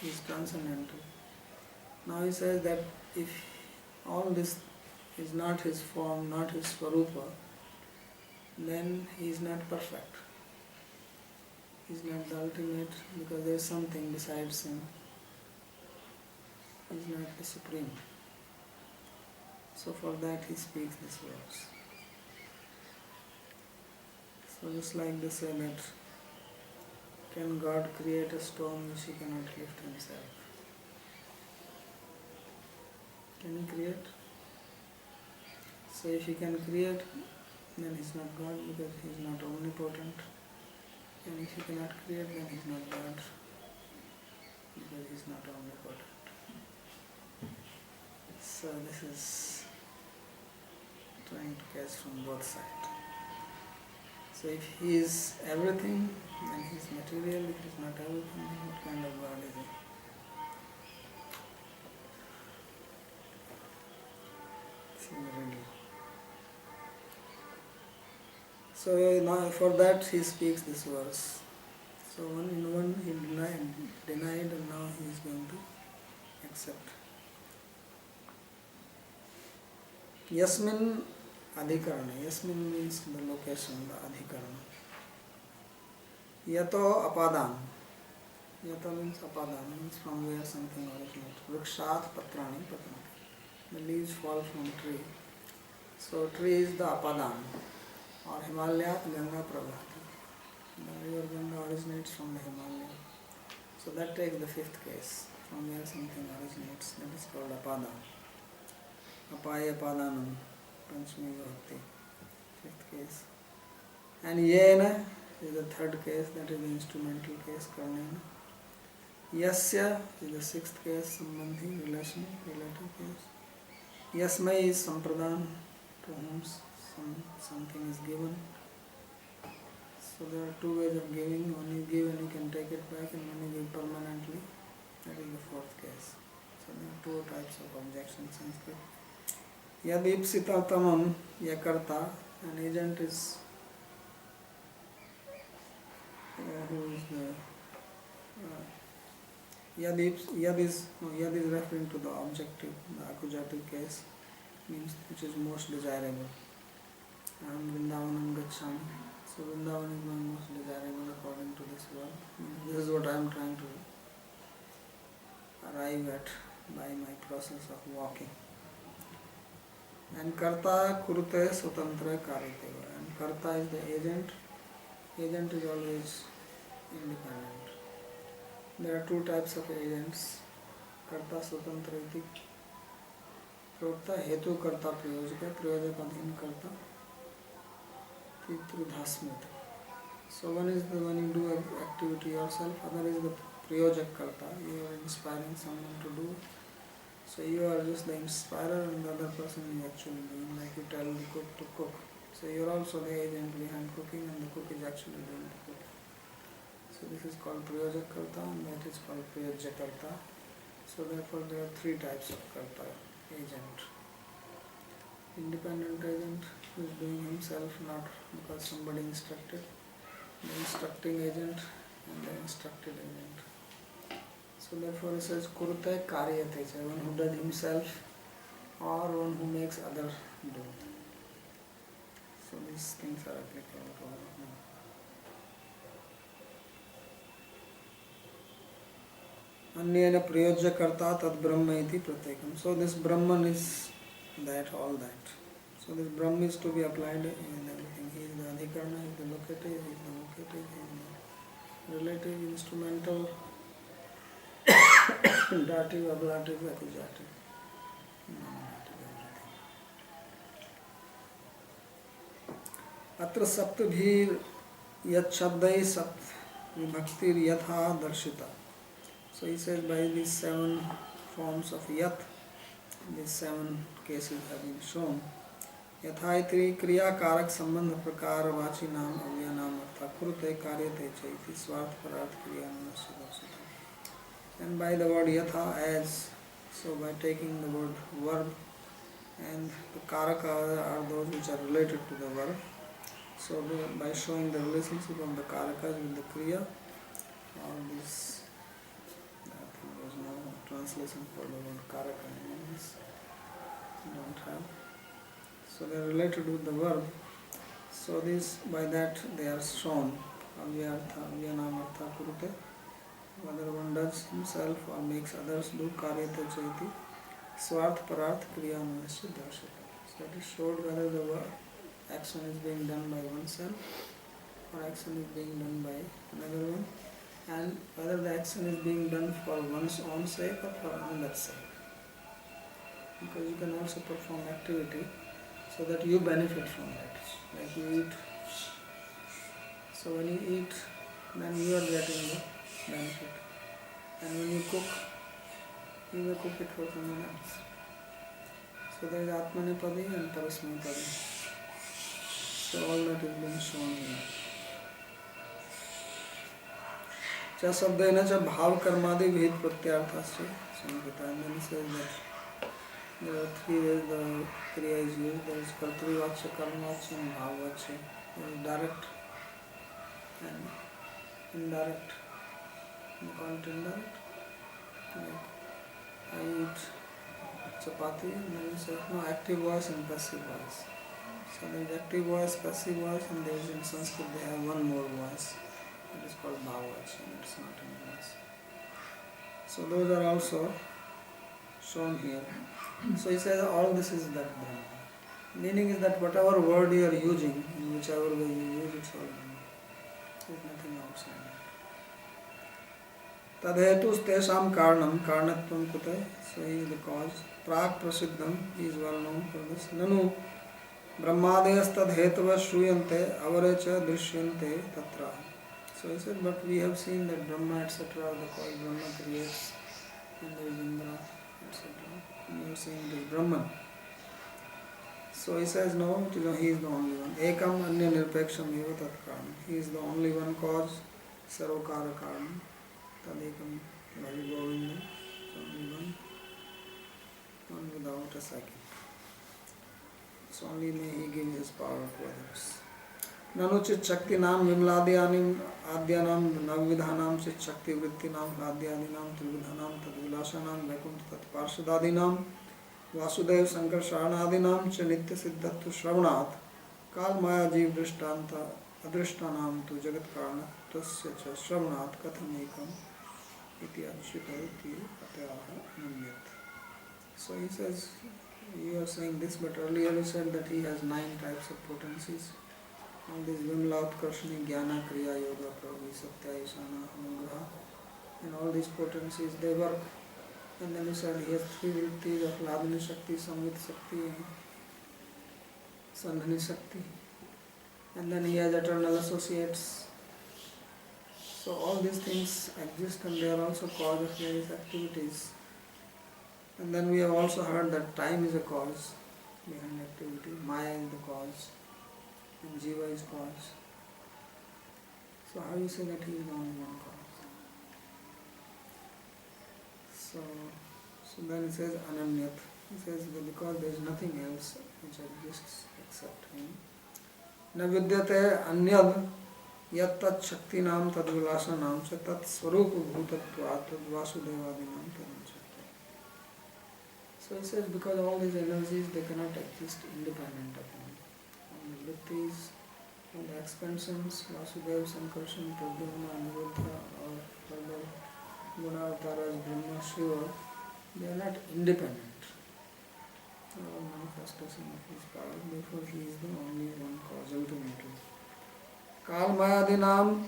he is transcendental. Now he says that if all this is not his form, not his swarupa, then he is not perfect. He is not the ultimate because there is something besides him. He is not the supreme. So for that he speaks these words. So just like they say that, can God create a stone which he cannot lift himself? Can he create? So if he can create, then he is not God because he is not omnipotent. And if he cannot create, then he is not God because he is not omnipotent. So this is trying to catch from both sides. So if he is everything, then he is material. If he is not everything, then what kind of God is he? Similarly. So now for that he speaks this verse. So in one he denied and now he is going to accept. Yasmin adhikarana. Yasmin means the location, the adhikarana. Yato apadan. Yato means apadan, means from where something originates. Vrikshat patrani patana. The leaves fall from tree. So tree is the apadan. Or Himalayat Ganga Prabhati. The river Ganga originates from the Himalaya. So that takes the fifth case. From where something originates. That is called apadan. Apaya Padanam, Panchami Bhakti, fifth case. And Yena is the third case, that is the instrumental case, Karnena. Yasya is the sixth case, Sambandhi, relative case. Yasmai is Sampradan, to whom something is given. So there are two ways of giving. One you give and you can take it back, and one you give permanently. That is the fourth case. So there are two types of objections in Sanskrit. Yadipsita tamam yakarta, an agent is who is the yad is referring to the objective, the accusative case, means which is most desirable. And Vrindavanam gacchami. So Vrindavan is my most desirable according to this word. This is what I am trying to arrive at by my process of walking. And karta kurute swatantra kariteva. And karta is the agent. Agent is always independent. There are two types of agents. Karta swatantra iti prokta hetu karta prayojaka. Prayojaka adhin karta titridhasmita. So one is the one you do activity yourself. Other is the prayojak karta. You are inspiring someone to do. So you are just the inspirer and the other person is actually doing, like you tell the cook to cook. So you are also the agent behind cooking and the cook is actually doing the cooking. So this is called Prayojak Karta and that is called Prayojya Karta. So therefore there are three types of Karta, agent. Independent agent who is doing himself, not because somebody instructed. The instructing agent and the instructed agent. So therefore it says kurute karyate, one who does himself or one who makes other do. So these things are applicable to all of them. Anyena prayojya karta tad brahma iti pratekam. So this Brahman is that, all that. So this Brahma is to be applied in everything. He is the adhikarana, he is the locative, he is the vocative, he is the relative, instrumental, dative, ablative, accusative, nominative, everything. Atra saptabhir yat shabdai sapt vibhaktir yatha darshita. So he says by these 7 forms of yat, these 7 cases have been shown. Yathaitri kriya karak sambandha prakara vachi nam avya nam artha kurute karyate chaiti swarth parat kriya namasyadasita. And by the word yatha, as, so by taking the word verb, and the karaka are those which are related to the verb. So by showing the relationship of the karakas with the kriya, all these translation for the word karaka means don't have. So they are related with the verb. So this by that they are shown. Avyartha, avyanamartha kurute. Whether one does himself or makes others do karyate chaiti. Swarth pararth kriya manasya darshata. So it is showed whether the action is being done by oneself or action is being done by another one, and whether the action is being done for one's own sake or for another's sake. Because you can also perform activity so that you benefit from that. Like you eat. So when you eat, then you are getting the benefit. And when you cook, you will cook it for someone else. So there is Atmanepadi and Parasmapadi. So all that is being shown here. Cha sabdena cha bhav karmadi vihet pratyarthasya sankita. And then he says that there are three ways the kriya is used. There is kartrivachya, karmavachya and bhavavachya. There is direct and indirect. You call it indirect? Like I eat chapati and then you say, no, active voice and passive voice. So there is active voice, passive voice, and there is in Sanskrit they have one more voice. It is called bhavavachya and it's not in voice. So those are also shown here. So he says all this is that Brahma. Meaning is that whatever word you are using, in whichever way you use, it's all Brahma. There is nothing outside that. Tadhetu stesham karnam, karnatvam kute. So he is the cause. Prak prasiddham, he is well known for this. Nanu brahmadeyas tadhetava shruyante avarecha drishyante tatra. So he said, but we have seen that Brahma etc. the cause Brahma creates, and there is Indra etc. And we have seen this Brahman. So he says, no, he is the only one. Ekam anya nirpeksham eva tat karanam. He is the only one cause, sarvakara karanam. Tadekam bhaji govinda. Only one without a second. So only may he give his power to others. Nanuchit shakti nam vimladyanam adyanam navvidhanam chit shakti vrittinam hladyanam trividhanam tadvilashanam vaikuntha tat parshadadinam Vasudev Sankar Sharanadinam cha nitya siddhattu shravanat kal maya jeev drishtanta adrishtanam tu jagat karana tasya cha shravanat kathamekam iti adshita iti atyaha nanyat. So he says, you are saying this, but earlier he said that he has 9 types of potencies. All these Vimla, Utkarshani, Jnana, Kriya, Yoga, Prabhu, Satya, Isana, Anugraha, and all these potencies, they work. And then he said he has 3 vrittis of Ladhani Shakti, Samvit Shakti, and Sandhani Shakti. And then he has eternal associates. So all these things exist and they are also cause of various activities. And then we have also heard that time is a cause behind activity, Maya is the cause, and Jiva is cause. So how you say that he is the only one cause? So then he says Ananyat. He says that because there is nothing else which exists except him. Na vidyate anyad yat tat shaktinam tad vilasanam sa tat swarupa bhutatvat tad vasudevadinam tadam shakti. So he says because all these energies they cannot exist independent of him. All the vrittis, all the expansions, Vasudev, Sankarshan, Pradyumna, Aniruddha, or further Guna Avtaras, Brahma, Shiva, they are not independent. They are all manifestation of his power, therefore he is the only one cause ultimately. Kalmayadinam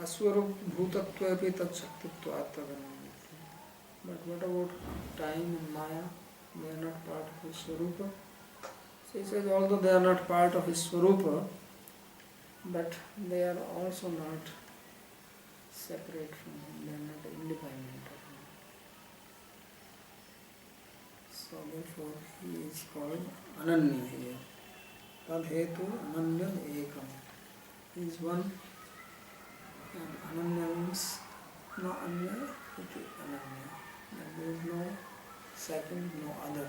aswarup bhutatvapi tat shaktitvat tadanamiti. But what about time and Maya? They are not part of his Swarupa. So he says although they are not part of his Swarupa, but they are also not separate from him, they are not independent of him. So therefore he is called Ananya here. Tadhetu Ananya Ekam. He is one, and Ananya means no Anya iti Ananya. And there is no second, no other,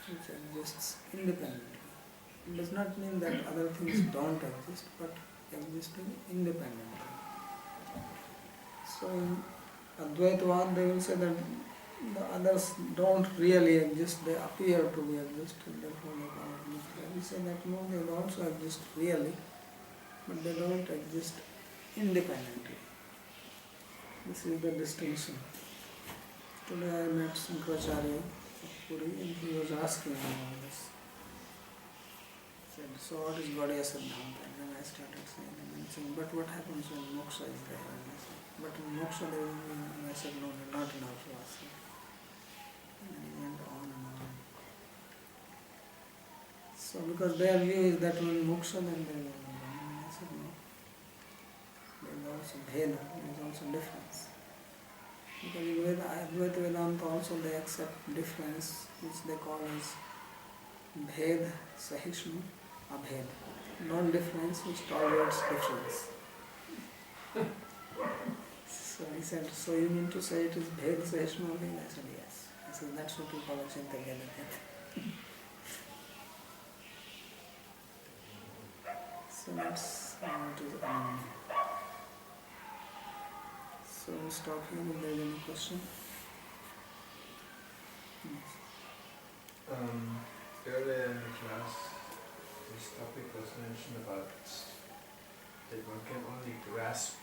which exists independently. It does not mean that other things don't exist, but existing independently. So in Advaitavad, they will say that the others don't really exist, they appear to be exist, and therefore they cannot exist. We say that no, they also exist really, but they don't exist independently. This is the distinction. Today I met Sankaracharya of Puri and he was asking me all this. He said, so what is Gaudiya Siddhanta? And then I started saying, but what happens when moksha is there? And I said, but in moksha there will be, and I said, no, not enough for us. And he went on and on. So because their view is that when moksha then there will be Brahman. And I said, no. There is also bheda, there is also difference. Because in Advaita Vedanta also they accept difference, which they call as bhed, sahishnu, abhed. Non-difference which tolerates difference. So he said, so you mean to say it is bhed, sahishnu, abhed? I said, yes. I said, that's what we call a Chintagyana. So that's how it is ananda. So we'll stop here if there is any question. Yes. Earlier in the class, this topic was mentioned about that one can only grasp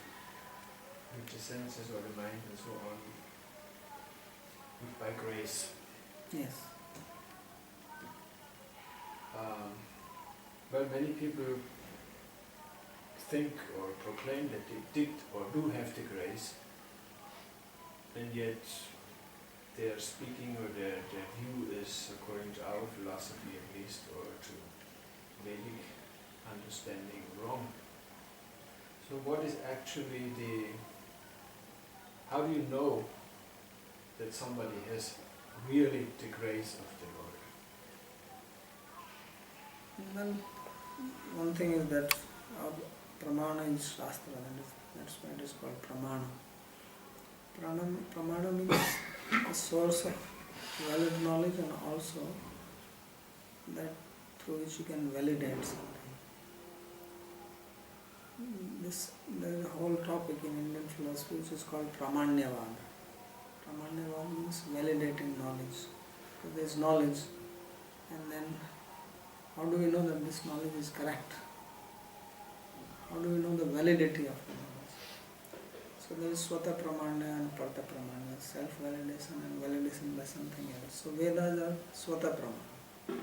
with the senses or the mind and so on by grace. Yes. But many people think or proclaim that they did or do have the grace, and yet they are speaking, or their view is, according to our philosophy at least, or to Vedic understanding, wrong. So what is actually how do you know that somebody has really the grace of the Lord? Well, one thing is that our pramana is Shastra, and that's why it is called pramana. Pramana means a source of valid knowledge and also that through which you can validate something. There is a whole topic in Indian philosophy which is called Pramanyavad. Pramanyavad means validating knowledge. So there is knowledge, and then how do we know that this knowledge is correct? How do we know the validity of the knowledge? So there is Swata Pramanya and Parta Pramanya, self-validation and validation by something else. So Vedas are Swata Pramanya.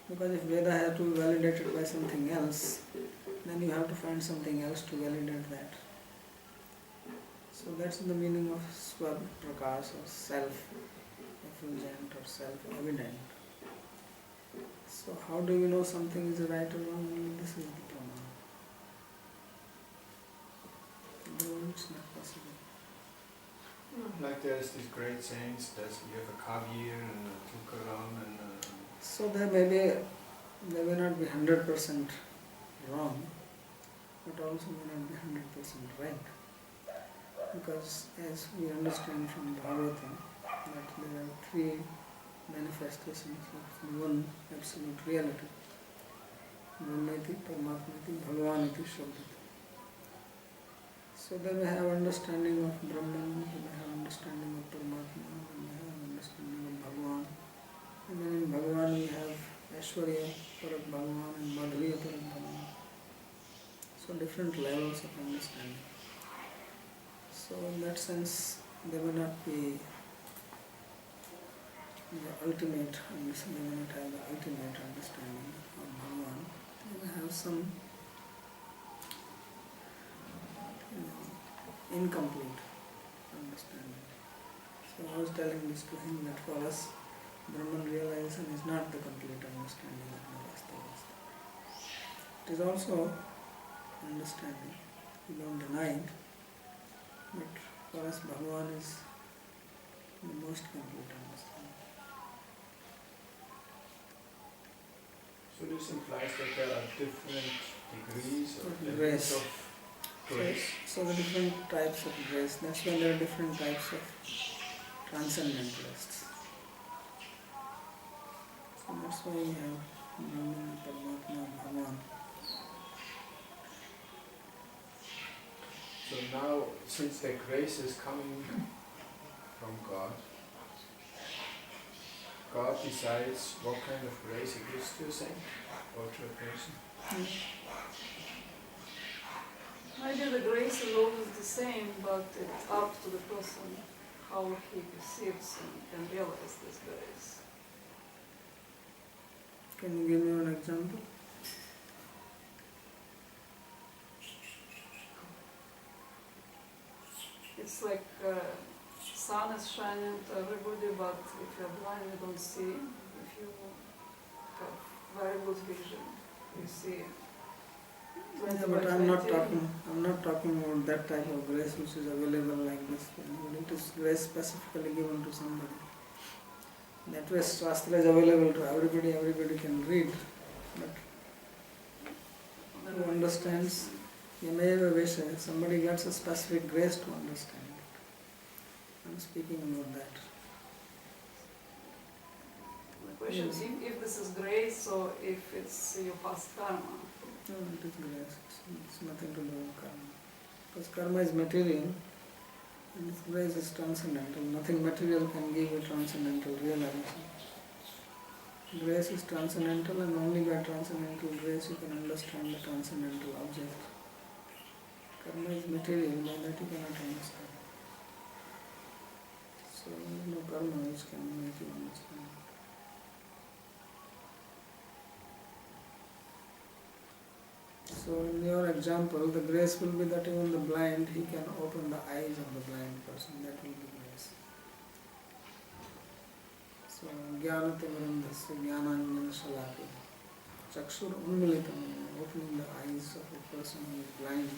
Because if Veda has to be validated by something else, then you have to find something else to validate that. So that's the meaning of Swaprakash, or self-effulgent or self-evident. So how do we know something is right or wrong? Only this is the pramana. Otherwise it's not possible. Like there is these great saints, that you have a Kabir and a Tukaram and So they may not be 100% wrong, but also may not be 100% right. Because as we understand from Bhagavatam, that there are three manifestations of one absolute reality. Brahmeti, Paramatmati, Bhagavaniti, Shabdati. So they may have understanding of Brahman, they may have understanding of Paramatma, they may have understanding of Bhagavan. And then in Bhagavan we have Aishwarya, Parak Bhagavan, and Madhurya, Parak Bhagavan. So different levels of understanding. So in that sense, they may not be the ultimate understanding, they may not have the ultimate understanding of Bhagavan. They may have some incomplete understanding. So I was telling this to him that for us, Brahman realization is not the complete understanding of the Vastava. It is also understanding, we don't deny it, but for us Bhagavan is the most complete understanding. So this implies that there are different degrees or levels Grace. of grace. So the different types of grace, that's why there are different types of transcendentalists. So that's why we have Brahman, Paramatma, Bhagavan. So So now, since the grace is coming from God, God decides what kind of grace He gives to a saint or to a person. Maybe the grace is always the same, but it's up to the person how he perceives and can realize this grace. Can you give me an example? It's like sun is shining to everybody, but if you're blind, you don't see. If you have very good vision, you see. Yeah, but I'm not talking about that type of grace which is available like this. It is grace specifically given to somebody. That way Shastra is available to everybody, everybody can read. But who understands, somebody gets a specific grace to understand it. I'm speaking about that. The question is if this is grace or if it's your past karma. No, it is grace. It's nothing to do with karma. Because karma is material and this grace is transcendental. Nothing material can give a transcendental realization. Grace is transcendental and only by transcendental grace you can understand the transcendental object. Karma is material, by that you cannot understand. So there is no karma which can make you understand. So in your example, the grace will be that even the blind, he can open the eyes of the blind person. That will be grace. So jnanativrandasya jnananjana shalaki. Chakshur unmilitam, opening the eyes of a person who is blind.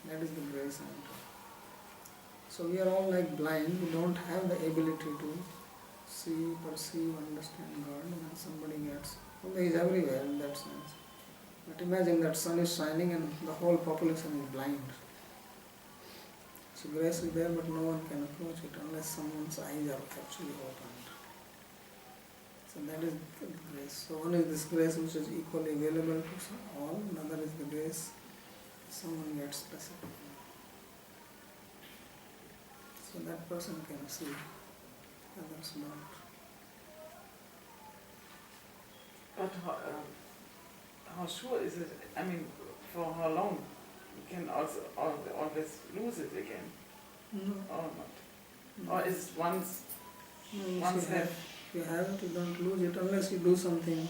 That is the grace I am talking. So we are all like blind, we don't have the ability to see, perceive, understand God. When somebody gets, well, he is everywhere in that sense. But imagine that sun is shining and the whole population is blind. So grace is there, but no one can approach it unless someone's eyes are actually opened. So that is the grace. So one is this grace which is equally available to all, another is the grace someone gets specific. So that person can see, others don't. But how sure is it? I mean, for how long? You can also always lose it again, No. or not? No. Or is it once If you have it, you don't lose it unless you do something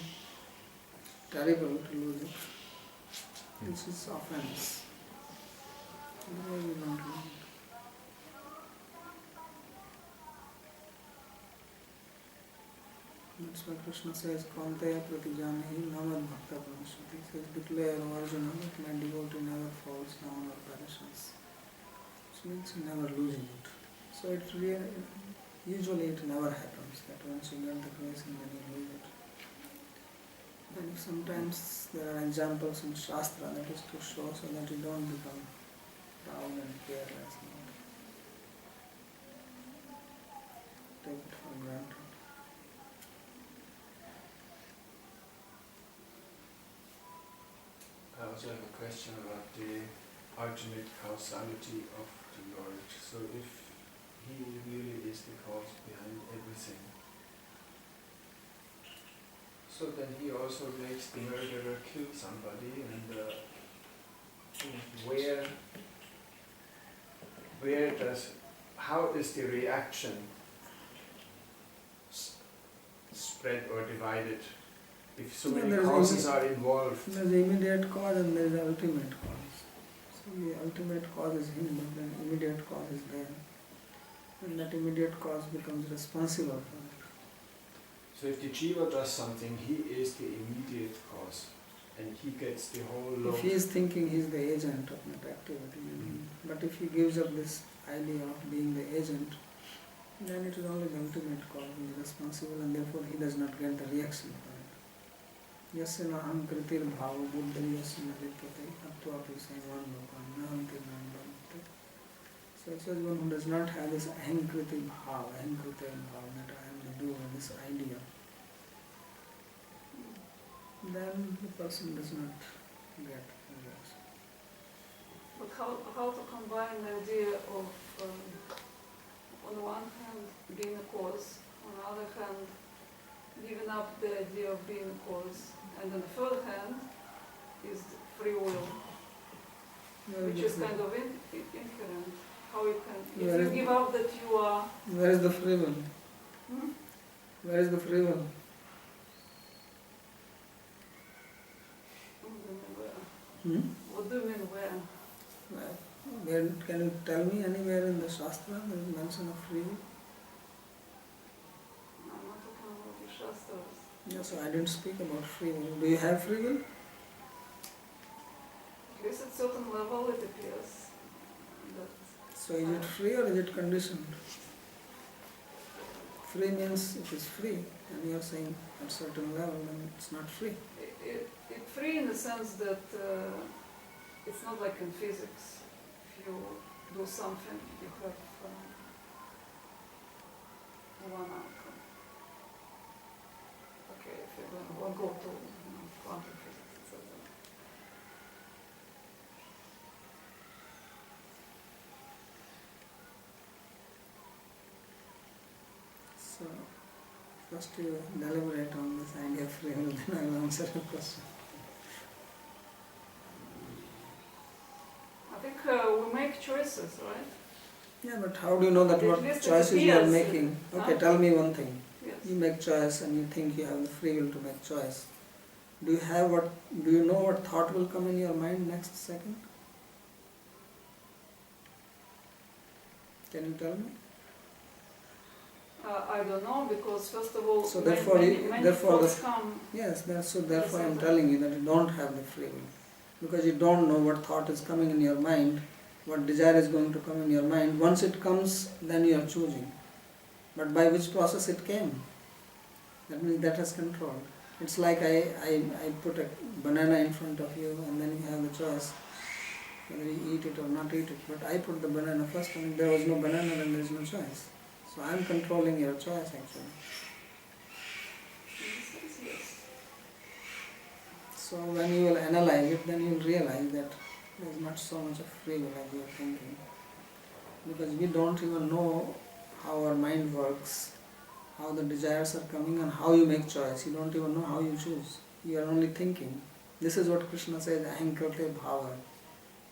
terrible to lose it, which is offense. Otherwise you don't lose it. That's why Krishna says, Kantaya pratijanahi namad bhakta pranashati. He says, declare, O Arjuna, that my devotee never falls down or perishes. Which means never losing it. So usually it never happens that once you get the grace and then you lose it. And sometimes there are examples in Shastra that is to show so that you don't become proud and careless. Take it for granted. I also have a question about the ultimate causality of the Lord. So if He really is the cause behind everything, so then He also makes the murderer kill somebody, and how is the reaction spread or divided if so many causes are involved? There is the immediate cause and there is the ultimate cause. So the ultimate cause is him, but then immediate cause is there. And that immediate cause becomes responsible for it. So if the jiva does something, he is the immediate cause and he gets the whole load. If he is thinking he is the agent of that activity, but if he gives up this idea of being the agent, then it is only the ultimate cause who is responsible and therefore he does not get the reaction from it. Yasya naham kritir bhava buddha yasya nalipate atvapi saivan lokan nahanti nandamate. So it says one who does not have this ahankriti bhava, that I am the doer, this idea, then the person does not get the reaction. But how how to combine the idea of, on the one hand, being a cause, on the other hand, giving up the idea of being a cause, and on the third hand is free will, which is kind of inherent. How you can, if you give up that you are... Where is the free will? Hmm? Where is the free will? Hmm? What do you mean where? Where, can you tell me anywhere in the Shastra there is mention of free will? I'm not talking about the Shastras. Yeah, so I didn't speak about free will. Do you have free will? At least at certain level it appears that... So is it free or is it conditioned? Free means it is free, and you are saying at certain level then it's not free. It's free in the sense that it's not like in physics. If you do something, you have one outcome. Okay, if you're going to go to quantum physics, etc. So first you deliberate on this idea of free will, then I will answer your question. I think we make choices, right? Yeah, but how do you know that At what least it choices you are appears, making? Okay, huh? tell me one thing. Yes. You make choice and you think you have the free will to make choice. Do you know what thought will come in your mind next second? Can you tell me? I don't know, because first of all, So many thoughts come. Yes, therefore I am telling you that you don't have the free will. Because you don't know what thought is coming in your mind, what desire is going to come in your mind. Once it comes, then you are choosing. But by which process it came? That means that has control. It's like I put a banana in front of you and then you have the choice whether you eat it or not eat it. But I put the banana first and if there was no banana then there is no choice. So I am controlling your choice actually. Yes. So when you will analyze it, then you will realize that there is not so much of free will as you are thinking. Because we don't even know how our mind works, how the desires are coming and how you make choice. You don't even know how you choose. You are only thinking. This is what Krishna says, ahankarte bhava,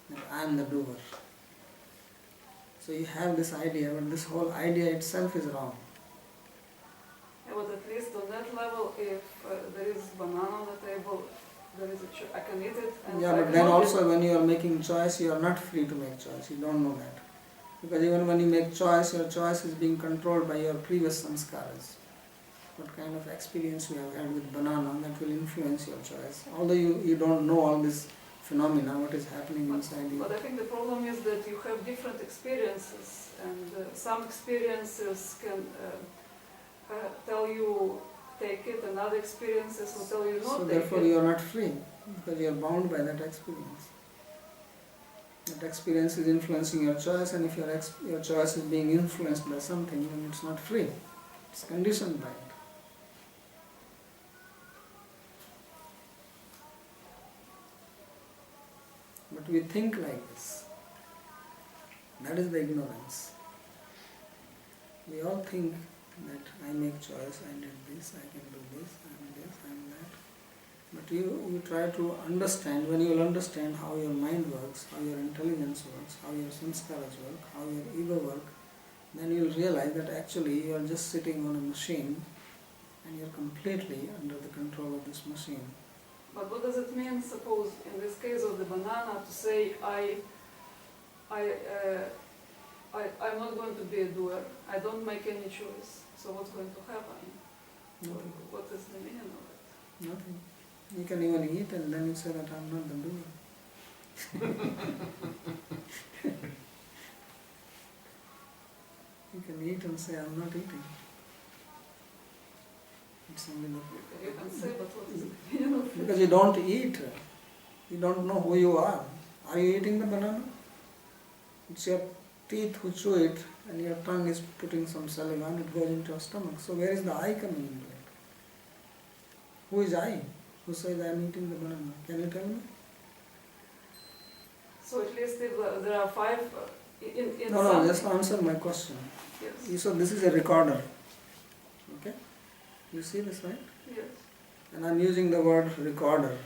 that I am the doer. So you have this idea, but this whole idea itself is wrong. Yeah, but at least on that level, if there is banana on the table, there is I can eat it. And Yeah, but then also when you are making choice, you are not free to make choice. You don't know that. Because even when you make choice, your choice is being controlled by your previous samskaras. What kind of experience you have had with banana, that will influence your choice. Although you don't know all this phenomena, what is happening inside you. But I think the problem is that you have different experiences, and some experiences can tell you take it, and other experiences will tell you not So take therefore it. you are not free, because you are bound by that experience. That experience is influencing your choice, and if your choice is being influenced by something, then it's not free. It's conditioned by it. But we think like this. That is the ignorance. We all think that I make choice, I did this, I can do this, I am that. But you try to understand, when you will understand how your mind works, how your intelligence works, how your samskaras work, how your ego works, then you will realize that actually you are just sitting on a machine and you are completely under the control of this machine. But what does it mean, suppose, in this case of the banana, to say I'm not going to be a doer, I don't make any choice, so what's going to happen? Nothing. What is the meaning of it? Nothing. You can even eat and then you say that I'm not the doer. You can eat and say I'm not eating. It's only the... You can say, but what is the meaning of it? Because you don't eat. You don't know who you are. Are you eating the banana? It's your teeth who chew it and your tongue is putting some saliva and it goes into your stomach. So where is the I coming into it? Who is I? Who says I am eating the banana? Can you tell me? So at least if there are 5 in No, something. just answer my question. Yes. You said this is a recorder. Okay? You see this, right? Yes. And I'm using the word recorder.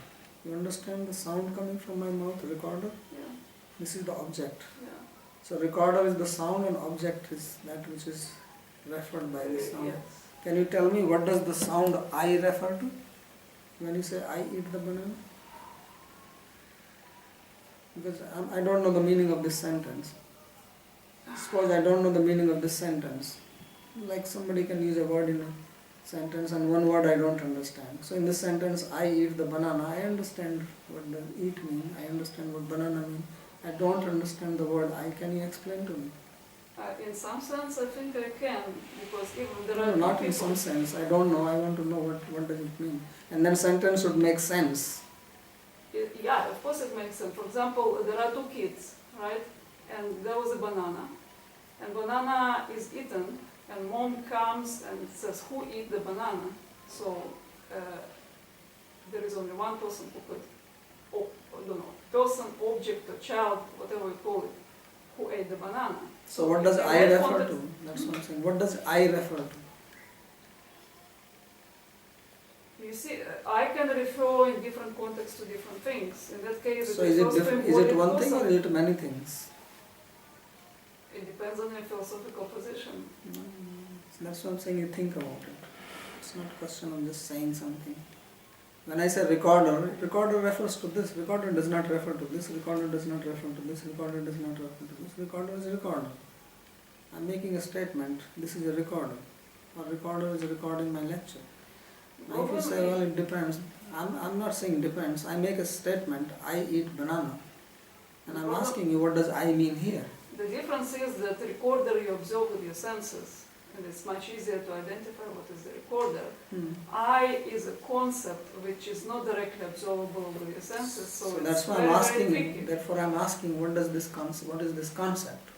You understand the sound coming from my mouth, recorder? Yeah. This is the object. Yeah. So recorder is the sound and object is that which is referred by the sound. Yes. Can you tell me what does the sound I refer to? When you say I eat the banana? Because I don't know the meaning of this sentence. Suppose I don't know the meaning of this sentence. Like somebody can use a word in a sentence and one word I don't understand. So in this sentence, I eat the banana, I understand what the eat mean, I understand what banana mean. I don't understand the word I. Can you explain to me? In some sense, I think I can, because if there No, are not two in people, some sense. I don't know. I want to know what does it mean. And then sentence should make sense. Yeah, of course it makes sense. For example, there are 2 kids, right? And there was a banana, and banana is eaten, and mom comes and says, "Who eat the banana?" So there is only one person who could, I don't know, person, object, or child, whatever you call it, who ate the banana. So what does in I that refer context- to? That's what I'm saying. What does I refer to? You see, I can refer in different contexts to different things. In that case, So is it refers to different? Is it embodied one thing or person. is it many things? It depends on your philosophical position. That's what I'm saying. You think about it. It's not a question of just saying something. When I say recorder, recorder refers to this. Recorder does not refer to this. Recorder does not refer to this. Recorder does not refer to this. Recorder is a recorder. I'm making a statement. This is a recorder. Or recorder is recording my lecture. Now if you say, well, it depends. I'm not saying depends. I make a statement. I eat banana. And I'm asking you, what does I mean here? The difference is that recorder you observe with your senses, and it's much easier to identify what is the recorder. I is a concept which is not directly observable with your senses, so So it's that's why very, I'm very asking tricky. you. Therefore I'm asking, what is this concept?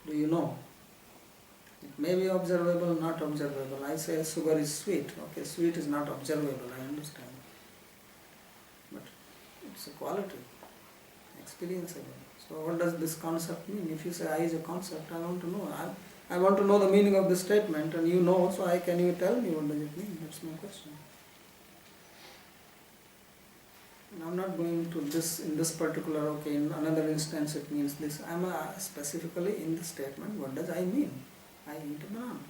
Do you know? It may be observable, not observable. I say sugar is sweet. Okay, sweet is not observable, I understand. But it's a quality, experienceable. So what does this concept mean? If you say I is a concept, I want to know. I want to know the meaning of the statement, and you know, so can you tell me what does it mean? That's my question. And I'm not going to this, in this particular, okay, in another instance it means this. I'm specifically in the statement, what does I mean? I eat a banana.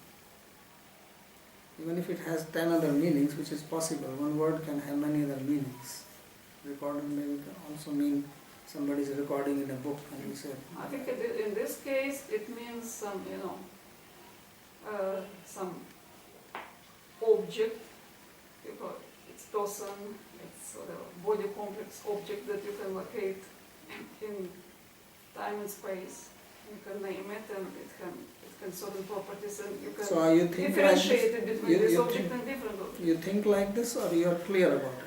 Even if it has 10 other meanings, which is possible, one word can have many other meanings. Recording maybe can also mean somebody is recording in a book, and you say. I think in this case it means some, some object, it's person, it's body complex object that you can locate in time and space. You can name it, and it can certain properties, and you can So you think differentiate like it between this you object think, and different object. You think like this, or you are clear about it?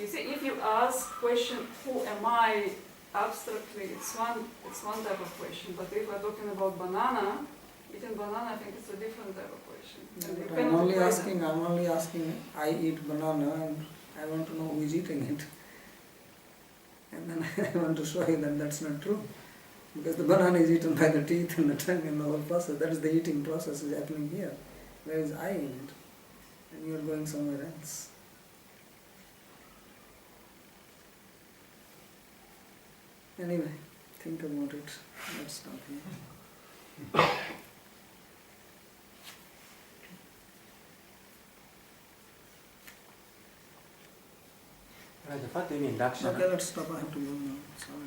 You see, if you ask question, who am I, abstractly, it's one type of question. But if we're talking about banana, eating banana, I think it's a different type of question. And you But cannot equate them. I'm only asking, I eat banana, and I want to know who is eating it. And then I want to show you that that's not true. Because the banana is eaten by the teeth and the tongue and the whole process. That is the eating process is happening here. Where is I in it? And you are going somewhere else. Anyway, think about it. Let's stop here. Right, what do you mean, Daksha? Okay, let's stop. I have to go now. Sorry.